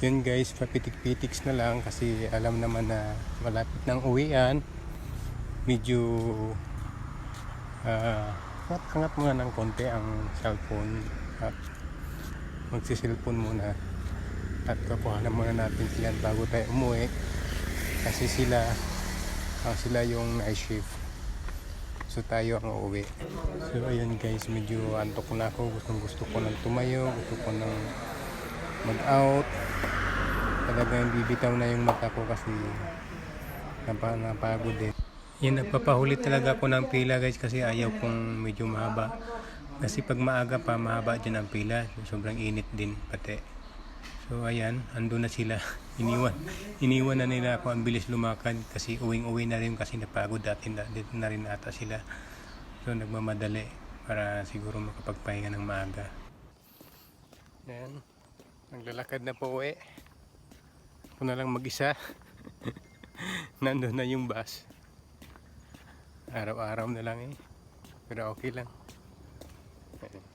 Yun guys, papitik-pitiks na lang kasi alam naman na malapit ng uwian. Medyo angat muna ng konti ang cellphone at magsisilphone muna at kukuha na muna natin sila bago tayo umuwi kasi sila yung night shift, so tayo ang uuwi. So ayun guys, medyo antok na ako, gusto ko nang tumayo, gusto ko nang mag-out. Talagang bibitaw na yung mata ko kasi napagod din. Yan, nagpapahuli talaga ako ng pila guys kasi ayaw kong medyo mahaba. Kasi pag maaga pa, mahaba dyan ang pila. Sobrang init din pati. So ayan, andun na sila. Iniwan na nila ako. Ang bilis lumakad kasi uwing-uwi na rin kasi napagod dati na rin ata sila. So nagmamadali para siguro makapagpahinga ng maaga. Ayan, naglalakad na po uwi. Ako na lang mag-isa. Nandun na yung bus. Araw-araw na lang eh. Pero okay lang. Ayan.